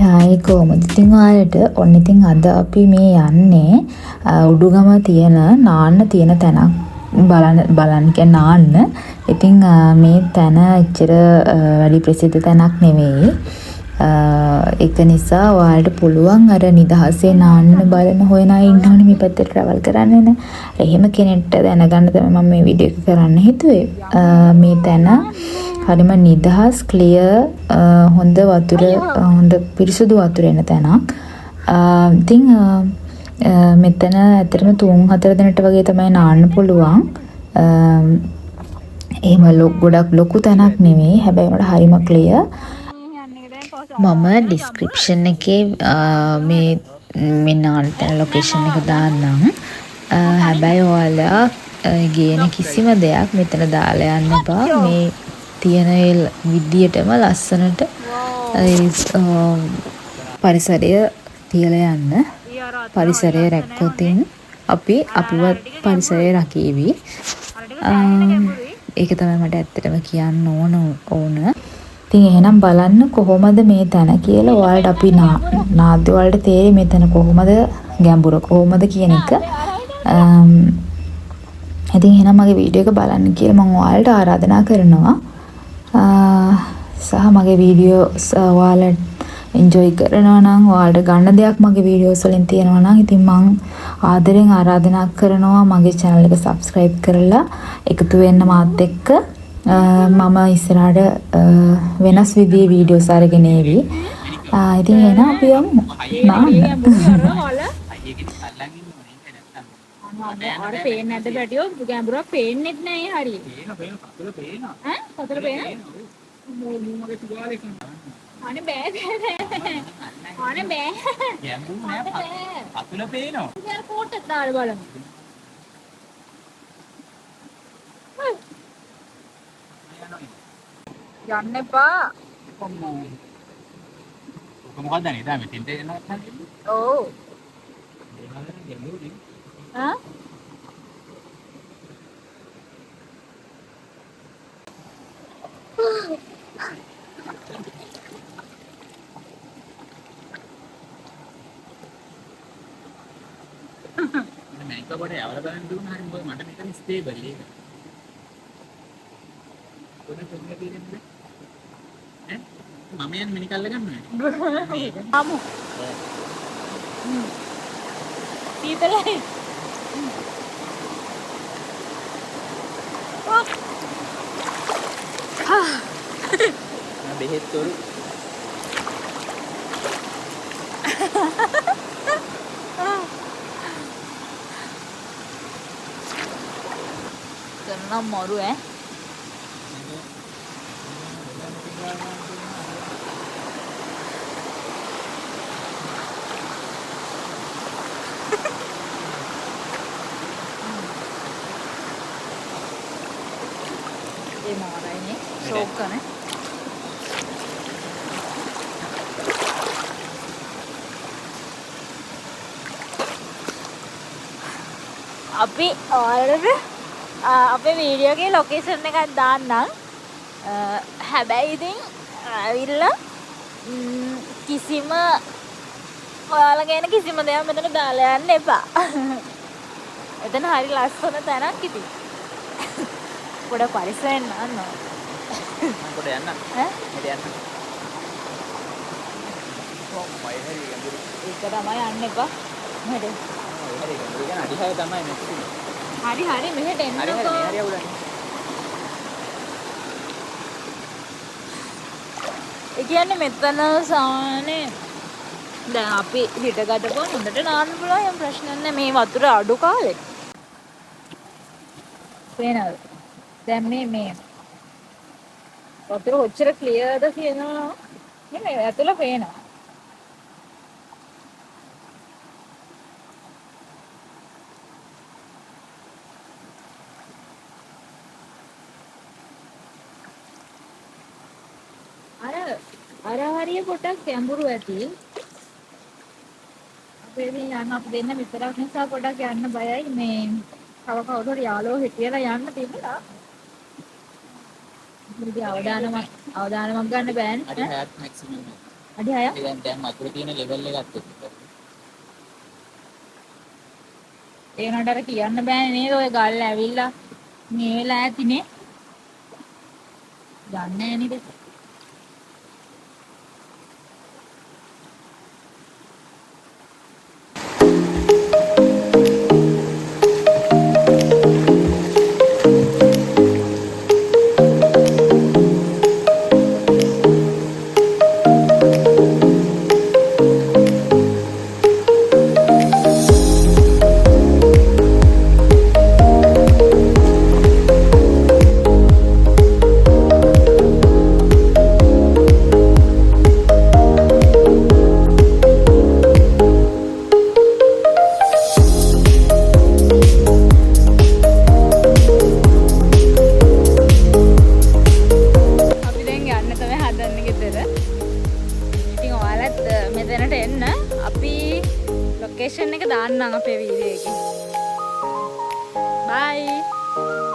Hi කොහොමද ඉතින් ඔයාලට ඔන්න ඉතින් අද අපි මේ යන්නේ උඩුගම තියෙන නාන්න තියෙන තැනක් බලන්න කියන්නේ නාන්න. ඉතින් මේ තැන එච්චර වැඩි ප්‍රසිද්ධ තැනක් නෙවෙයි. ඒක නිසා ඔයාලට පුළුවන් අර නිදහසේ නාන්න බලන හොයන අය ඉන්නවනේ මේ පැත්තට ට්‍රැවල් කරන්න එන. එහෙම කෙනෙක්ට දැනගන්න තමයි මම මේ වීඩියෝ එක කරන්න හිතුවේ. මේ තැන හරිම නිදහස් ක්ලියර් හොඳ වතුර හොඳ පිරිසුදු වතුර එන තැනක්. ඉතින් මෙතන ඇත්තටම 3-4 දිනට වගේ තමයි නාන්න පුළුවන්. එහෙම ගොඩක් ලොකු තැනක් නෙමෙයි. හැබැයි මට හරිම ක්ලියර්. මම ඩිස්ක්‍රිප්ෂන් එකේ මේ නාන්න තැන ලොකේෂන් එක දාන්නම්. හැබැයි ඔයාලා ගේන කිසිම දෙයක් මෙතන දාලා යන්න එපා. මේ තියෙන විදියටම ලස්සනට පරිසරය තියලා යන්න. පරිසරය රැක්කොතින් අපිවත් පරිසරය රකීවි. ඒක තමයි මට ඇත්තටම කියන්න ඕන. ඉතින් එහෙනම් බලන්න කොහොමද මේ තැන කියලා ඔයාලට අපි නාද්ද ඔයාලට තේරෙයි මේ තැන කොහොමද ගැඹුර කොහොමද කියන එක. ඉතින් එහෙනම් මගේ වීඩියෝ එක බලන්න කියලා මම ඔයාලට ආරාධනා කරනවා. සහ මගේ වීඩියෝස් ඔයාලට එන්ජොයි කරනවා නම් ඔයාලට ගන්න දෙයක් මගේ වීඩියෝස් වලින් තියෙනවා නම් ඉතින් මම ආදරෙන් ආරාධනා කරනවා මගේ channel එක subscribe කරලා එකතු වෙන්න මාත් එක්ක. මම ඉස්සරහට වෙනස් විදිහේ වීඩියෝස් අරගෙන එවි. ඉතින් එහෙනම් අපි යමු නාන්න. අර පේන්නේ නැද්ද බැටියෝ ගැඹුරක් පේන්නෙත් නෑ හරිය. පේනවා. ඈ? පතර පේනවා. මගේ තුවාලේ කරනවා. අනේ බෑ. අනේ බෑ. ගැඹුරු නෑ පතුල පේනවා. ඉතින් ෆෝටෝ එක දාලා බලමු. යන්න එපා. ඔක මොකක්ද නේ? දැන් මෙතෙන්ට එනවා නැත්නම්. ඔව්. हाँ मैं तो बड़े आवला බලන්න දුන්නා හරි මොකද මට මෙතන ස්ටේබල් ඒක කොහේ කොහේ තියෙන්නේ ඈ මම යන්නේ මිනිකල්ල ගන්නවනේ ආමු පීතලයි බෙහෙත් තොරු කරනම් මරු ඈ ඒ මාරයිනේ ෂෝක් කරනේ අපි ඔයාලට අපේ වීඩියෝ එකේ ලොකේෂන් එකක් දාන්නම්. හැබැයි ඉතින් ඇවිල්ලා කිසිම ඔයාලා ගැන කිසිම දෙයක් මෙතන දාලා යන්න එපා. එතන හරි ලස්සන තැනක් ඉතින්. පොඩ පරිස්සමෙන් යන්න. මම පොඩ යන්න. ඈ? මෙතන යන්න. කොහොමයි හරි ගැඹුරු. ඒක තමයි යන්න එපා. මෙහෙට. හරි ගැඹුරු කියන අඩි 6 තමයි මෙතන. හරි මෙහෙට එන්නකෝ. හරි අවුලන්නේ. ඒ කියන්නේ මෙතන සානේ දැන් අපි හිටගත්තපුවා හොඳට නාන්න පුළුවන් යම් ප්‍රශ්නයක් නැහැ මේ වතුර අඩු කාලේ. පේනවද? දැන් මේ වතුර ඔච්චර ක්ලියර්ද කියනවා නේ ඇතුළ පේනවා. අර හරිය පොටක් ගැඹුරු ඇති. අපේ මේ යන්න අපි දෙන්න විතරක් නිසා පොඩක් යන්න බයයි මේ තව කවුරු හරි යාළුවෝ හිටියලා යන්න තිබුණා. ඉතින් අවදානමක් ගන්න බෑනේ. අඩි 6ක් මැක්සිමම්. අඩි 6ක්. දැන් වතුර තියෙන ලෙවල් එකත් එක්ක. ඒ උනට අර කියන්න බෑනේ නේද ඔය ගල් ඇවිල්ලා මේ වෙලා ඇතිනේ. දන්නේ නැහැ නේද? මෙතනට එන්න අපි ලොකේෂන් එක දාන්නම් අපේ වීඩියෝ එකේ. බයි.